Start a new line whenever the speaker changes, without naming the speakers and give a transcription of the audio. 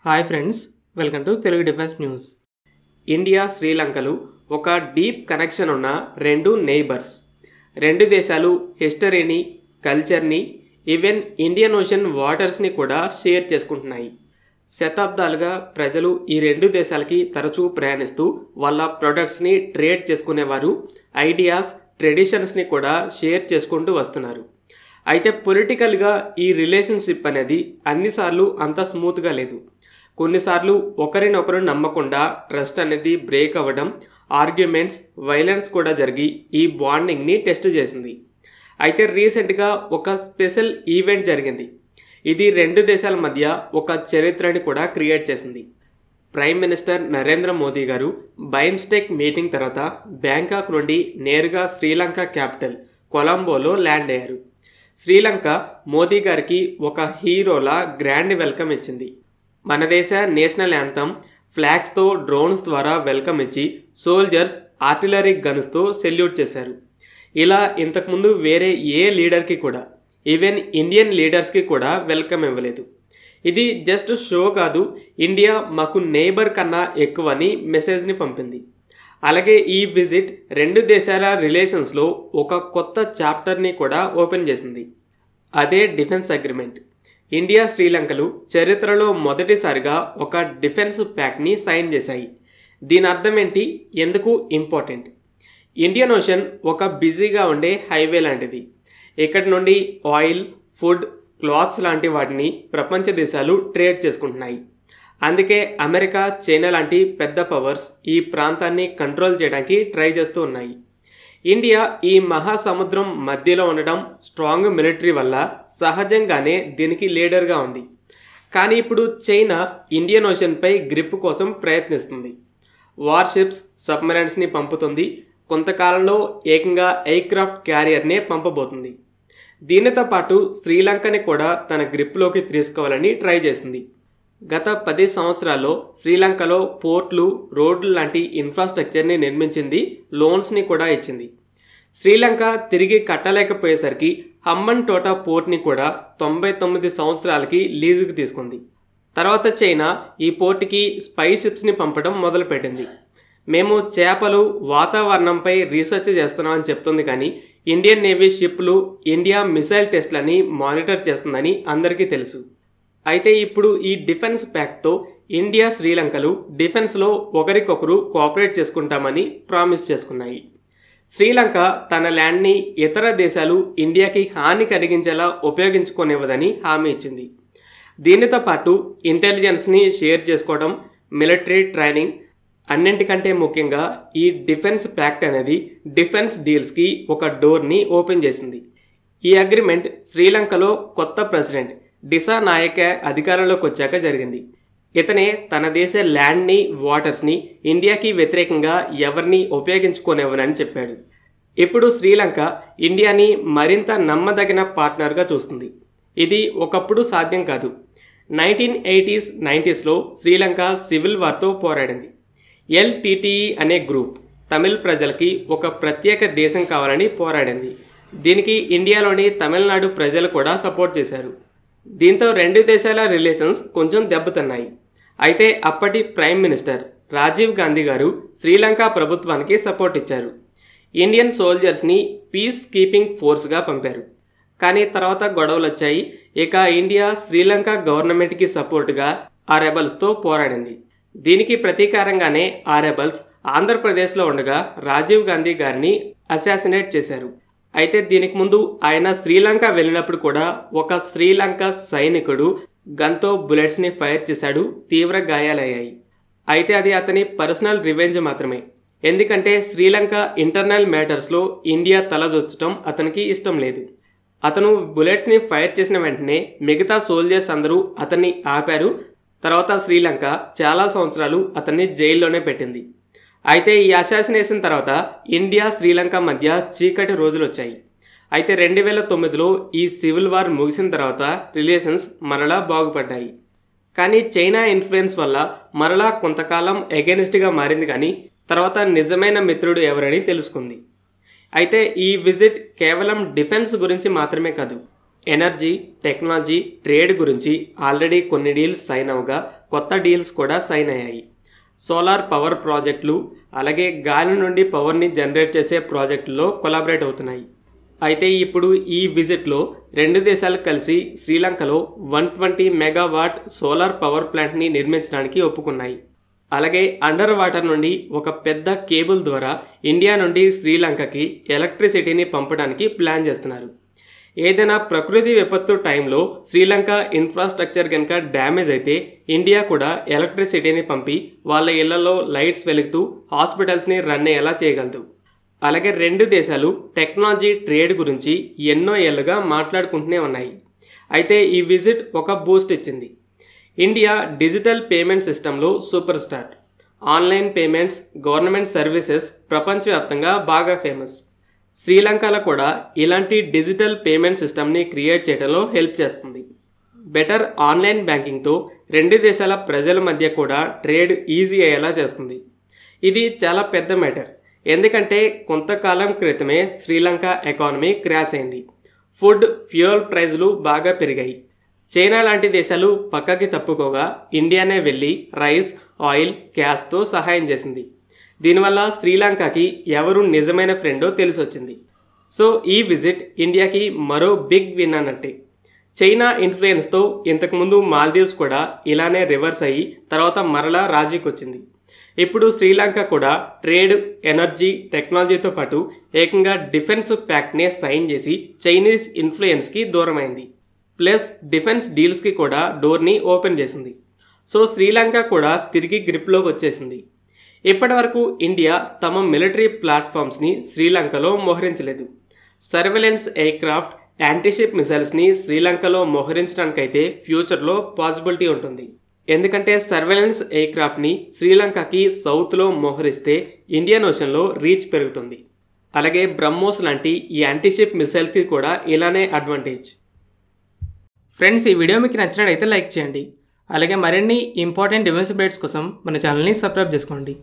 Hi friends, welcome to Telugu defence news. India శ్రీలంకలు ఒక deep connection ఉన్న రెండు నైబర్స్. రెండు దేశాలు హిస్టరీని, కల్చర్ని, ఈవెన్ ఇండియన్ ఓషన్ వాటర్స్ని కూడా షేర్ చేసుకుంటున్నాయి. శతాబ్దాలుగా ప్రజలు ఈ రెండు దేశాలకి తరచూ ప్రయాణిస్తూ వాళ్ళ ప్రొడక్ట్స్ని ట్రేడ్ చేసుకునేవారు. ఐడియాస్, ట్రెడిషన్స్ని కూడా షేర్ చేసుకుంటూ వస్తున్నారు. అయితే పొలిటికల్గా ఈ రిలేషన్షిప్ అనేది అన్నిసార్లు అంత స్మూత్గా లేదు. కొన్నిసార్లు ఒకరినొకరు నమ్మకుండా ట్రస్ట్ అనేది బ్రేక్ అవ్వడం, ఆర్గ్యుమెంట్స్, వైలెన్స్ కూడా జరిగి ఈ బాండింగ్ని టెస్ట్ చేసింది. అయితే రీసెంట్గా ఒక స్పెషల్ ఈవెంట్ జరిగింది. ఇది రెండు దేశాల మధ్య ఒక చరిత్రని కూడా క్రియేట్ చేసింది. ప్రైమ్ మినిస్టర్ నరేంద్ర మోదీ గారు బైమ్స్టెక్ మీటింగ్ తర్వాత బ్యాంకాక్ నుండి నేరుగా శ్రీలంక క్యాపిటల్ కొలంబోలో ల్యాండ్ అయ్యారు. శ్రీలంక మోదీ గారికి ఒక హీరోలా గ్రాండ్ వెల్కమ్ ఇచ్చింది. మన దేశ నేషనల్ యాంథమ్, ఫ్లాగ్స్తో, డ్రోన్స్ ద్వారా వెల్కమ్ ఇచ్చి సోల్జర్స్ ఆర్టిలరీ గన్స్తో సెల్యూట్ చేశారు. ఇలా ఇంతకుముందు వేరే ఏ లీడర్కి కూడా, ఈవెన్ ఇండియన్ లీడర్స్కి కూడా వెల్కమ్ ఇవ్వలేదు. ఇది జస్ట్ షో కాదు, ఇండియా మాకు నేబర్ కన్నా ఎక్కువని మెసేజ్ని పంపింది. అలాగే ఈ విజిట్ రెండు దేశాల రిలేషన్స్లో ఒక కొత్త చాప్టర్ని కూడా ఓపెన్ చేసింది. అదే డిఫెన్స్ అగ్రిమెంట్. ఇండియా శ్రీలంకలు చరిత్రలో మొదటిసారిగా ఒక డిఫెన్స్ ప్యాక్ట్ని సైన్ చేశాయి. దీని అర్థం ఏంటి, ఎందుకు ఇంపార్టెంట్? ఇండియన్ ఓషన్ ఒక బిజీగా ఉండే హైవే లాంటిది. ఇక్కడి నుండి ఆయిల్, ఫుడ్, క్లాత్స్ లాంటి వాటిని ప్రపంచ దేశాలు ట్రేడ్ చేసుకుంటున్నాయి. అందుకే అమెరికా, చైనా లాంటి పెద్ద పవర్స్ ఈ ప్రాంతాన్ని కంట్రోల్ చేయడానికి ట్రై చేస్తూ ఉన్నాయి. ఇండియా ఈ మహాసముద్రం మధ్యలో ఉండడం, స్ట్రాంగ్ మిలిటరీ వల్ల సహజంగానే దీనికి లీడర్గా ఉంది. కానీ ఇప్పుడు చైనా ఇండియన్ ఓషన్పై గ్రిప్ కోసం ప్రయత్నిస్తుంది. వార్షిప్స్, సబ్మెరైన్స్ని పంపుతుంది. కొంతకాలంలో ఏకంగా ఎయిర్క్రాఫ్ట్ క్యారియర్నే పంపబోతుంది. దీనితో పాటు శ్రీలంకని కూడా తన గ్రిప్లోకి తీసుకోవాలని ట్రై చేసింది. గత 10 సంవత్సరాల్లో శ్రీలంకలో పోర్ట్లు, రోడ్లు లాంటి ఇన్ఫ్రాస్ట్రక్చర్ని నిర్మించింది, లోన్స్ని కూడా ఇచ్చింది. శ్రీలంక తిరిగి కట్టలేకపోయేసరికి హమ్మన్ టోటా పోర్ట్ని కూడా 99 సంవత్సరాలకి లీజుకి తీసుకుంది. తర్వాత చైనా ఈ పోర్ట్కి స్పై షిప్స్ని పంపడం మొదలుపెట్టింది. మేము చేపలు, వాతావరణంపై రీసెర్చ్ చేస్తున్నామని చెప్తుంది, కానీ ఇండియన్ నేవీ షిప్లు ఇండియా మిసైల్ టెస్ట్లని మానిటర్ చేస్తుందని అందరికీ తెలుసు. అయితే ఇప్పుడు ఈ డిఫెన్స్ ప్యాక్ట్తో ఇండియా శ్రీలంకలు డిఫెన్స్లో ఒకరికొకరు కోఆపరేట్ చేసుకుంటామని ప్రామిస్ చేసుకున్నాయి. శ్రీలంక తన ల్యాండ్ని ఇతర దేశాలు ఇండియాకి హాని కలిగించేలా ఉపయోగించుకోనివ్వదని హామీ ఇచ్చింది. దీనితో పాటు ఇంటెలిజెన్స్ని షేర్ చేసుకోవడం, మిలిటరీ ట్రైనింగ్, అన్నింటికంటే ముఖ్యంగా ఈ డిఫెన్స్ ప్యాక్ట్ అనేది డిఫెన్స్ డీల్స్కి ఒక డోర్ని ఓపెన్ చేసింది. ఈ అగ్రిమెంట్ శ్రీలంకలో కొత్త ప్రెసిడెంట్ డిసా నాయకే అధికారంలోకి వచ్చాక జరిగింది. ఇతనే తన దేశ ల్యాండ్ని, వాటర్స్ని ఇండియాకి వ్యతిరేకంగా ఎవరిని ఉపయోగించుకోనివ్వనని చెప్పాడు. ఇప్పుడు శ్రీలంక ఇండియాని మరింత నమ్మదగిన పార్ట్నర్గా చూస్తుంది. ఇది ఒకప్పుడు సాధ్యం కాదు. 1980s, 90sలో శ్రీలంక సివిల్ వార్తో పోరాడింది. ఎల్టీటీఈ అనే గ్రూప్ తమిళ ప్రజలకి ఒక ప్రత్యేక దేశం కావాలని పోరాడింది. దీనికి ఇండియాలోని తమిళనాడు ప్రజలు కూడా సపోర్ట్ చేశారు. దీంతో రెండు దేశాల రిలేషన్స్ కొంచెం దెబ్బతిన్నాయి. అయితే అప్పటి ప్రైమ్ మినిస్టర్ రాజీవ్ గాంధీ గారు శ్రీలంక ప్రభుత్వానికి సపోర్ట్ ఇచ్చారు. ఇండియన్ సోల్జర్స్ని పీస్ కీపింగ్ ఫోర్స్గా పంపారు. కానీ తర్వాత గొడవలు వచ్చాయి. ఇక ఇండియా శ్రీలంక గవర్నమెంట్కి సపోర్ట్గా ఆ రెబల్స్తో పోరాడింది. దీనికి ప్రతీకారంగానే ఆ రెబల్స్ ఆంధ్రప్రదేశ్లో ఉండగా రాజీవ్ గాంధీ గారిని అసాసినేట్ చేశారు. అయితే దీనికి ముందు ఆయన శ్రీలంక వెళ్ళినప్పుడు కూడా ఒక శ్రీలంక సైనికుడు గన్తో బుల్లెట్స్ని ఫైర్ చేశాడు. తీవ్ర గాయాలయ్యాయి. అయితే అది అతని పర్సనల్ రివెంజ్ మాత్రమే. ఎందుకంటే శ్రీలంక ఇంటర్నల్ మ్యాటర్స్లో ఇండియా తలదొచ్చటం అతనికి ఇష్టం లేదు. అతను బుల్లెట్స్ని ఫైర్ చేసిన వెంటనే మిగతా సోల్జర్స్ అందరూ అతన్ని ఆపారు. తర్వాత శ్రీలంక చాలా సంవత్సరాలు అతన్ని జైల్లోనే పెట్టింది. అయితే ఈ అసాసినేషన్ తర్వాత ఇండియా, శ్రీలంక మధ్య చీకటి రోజులు వచ్చాయి. అయితే 2009లో ఈ సివిల్ వార్ ముగిసిన తర్వాత రిలేషన్స్ మరలా బాగుపడ్డాయి. కానీ చైనా ఇన్ఫ్లుయెన్స్ వల్ల మరలా కొంతకాలం ఎగెనిస్ట్గా మారింది, కానీ తర్వాత నిజమైన మిత్రుడు ఎవరని తెలుసుకుంది. అయితే ఈ విజిట్ కేవలం డిఫెన్స్ గురించి మాత్రమే కాదు, ఎనర్జీ, టెక్నాలజీ, ట్రేడ్ గురించి ఆల్రెడీ కొన్ని డీల్స్ సైన్ అవగా కొత్త డీల్స్ కూడా సైన్ అయ్యాయి. సోలార్ పవర్ ప్రాజెక్టులు అలాగే గాలి నుండి పవర్ని జనరేట్ చేసే ప్రాజెక్టుల్లో కొలాబరేట్ అవుతున్నాయి. అయితే ఇప్పుడు ఈ విజిట్లో రెండు దేశాలు కలిసి శ్రీలంకలో 120 మెగావాట్ సోలార్ పవర్ ప్లాంట్ని నిర్మించడానికి ఒప్పుకున్నాయి. అలాగే అండర్ వాటర్ నుండి ఒక పెద్ద కేబుల్ ద్వారా ఇండియా నుండి శ్రీలంకకి ఎలక్ట్రిసిటీని పంపడానికి ప్లాన్ చేస్తున్నారు. ఏదైనా ప్రకృతి విపత్తు టైంలో శ్రీలంక ఇన్ఫ్రాస్ట్రక్చర్ కనుక డ్యామేజ్ అయితే ఇండియా కూడా ఎలక్ట్రిసిటీని పంపి వాళ్ళ ఇళ్లలో లైట్స్ వెలుగుతూ హాస్పిటల్స్ని రన్ అయ్యేలా చేయగలదు. అలాగే రెండు దేశాలు టెక్నాలజీ ట్రేడ్ గురించి ఎన్నో ఏళ్లుగా మాట్లాడుకుంటూనే ఉన్నాయి. అయితే ఈ విజిట్ ఒక బూస్ట్ ఇచ్చింది. ఇండియా డిజిటల్ పేమెంట్ సిస్టంలో super star. Online payments, government services ప్రపంచవ్యాప్తంగా బాగా ఫేమస్. శ్రీలంకలో కూడా ఇలాంటి డిజిటల్ పేమెంట్ సిస్టమ్ని క్రియేట్ చేయడంలో హెల్ప్ చేస్తుంది. బెటర్ ఆన్లైన్ బ్యాంకింగ్తో రెండు దేశాల ప్రజల మధ్య కూడా ట్రేడ్ ఈజీ అయ్యేలా చేస్తుంది. ఇది చాలా పెద్ద మ్యాటర్. ఎందుకంటే కొంతకాలం క్రితమే శ్రీలంక ఎకానమీ క్రాష్ అయింది. ఫుడ్, ఫ్యూయల్ ప్రైజులు బాగా పెరిగాయి. చైనా లాంటి దేశాలు పక్కకి తప్పుకోగా ఇండియానే వెళ్ళి రైస్, ఆయిల్, గ్యాస్తో సహాయం చేసింది. దీనివల్ల శ్రీలంకకి ఎవరు నిజమైన ఫ్రెండో తెలిసొచ్చింది. సో ఈ విజిట్ ఇండియాకి మరో బిగ్ విన్ అన్నట్టే. చైనా ఇన్ఫ్లుయెన్స్తో ఇంతకుముందు మాల్దీవ్స్ కూడా ఇలానే రివర్స్ అయ్యి తర్వాత మరలా రాజీకి వచ్చింది. ఇప్పుడు శ్రీలంక కూడా ట్రేడ్, ఎనర్జీ, టెక్నాలజీతో పాటు ఏకంగా డిఫెన్స్ ప్యాక్ట్నే సైన్ చేసి చైనీస్ ఇన్ఫ్లుయెన్స్కి దూరమైంది. ప్లస్ డిఫెన్స్ డీల్స్కి కూడా డోర్ని ఓపెన్ చేసింది. సో శ్రీలంక కూడా తిరిగి గ్రిప్లోకి వచ్చేసింది. ఇప్పటి వరకు ఇండియా తమ మిలిటరీ ప్లాట్ఫామ్స్ని శ్రీలంకలో మోహరించలేదు. సర్వేలెన్స్ ఎయిర్క్రాఫ్ట్, యాంటీషిప్ మిసైల్స్ని శ్రీలంకలో మోహరించడానికైతే ఫ్యూచర్లో పాసిబిలిటీ ఉంటుంది. ఎందుకంటే సర్వేలెన్స్ ఎయిర్క్రాఫ్ట్ని శ్రీలంకకి సౌత్లో మోహరిస్తే ఇండియన్ ఓషన్లో రీచ్ పెరుగుతుంది. అలాగే బ్రహ్మోస్ లాంటి ఈ యాంటీషిప్ మిసైల్స్కి కూడా ఇలానే అడ్వాంటేజ్. ఫ్రెండ్స్, ఈ వీడియో మీకు నచ్చినట్లయితే లైక్ చేయండి. అలాగే మరిన్ని ఇంపార్టెంట్ డిఫెన్స్ అప్డేట్స్ కోసం మన ఛానల్ని సబ్స్క్రైబ్ చేసుకోండి.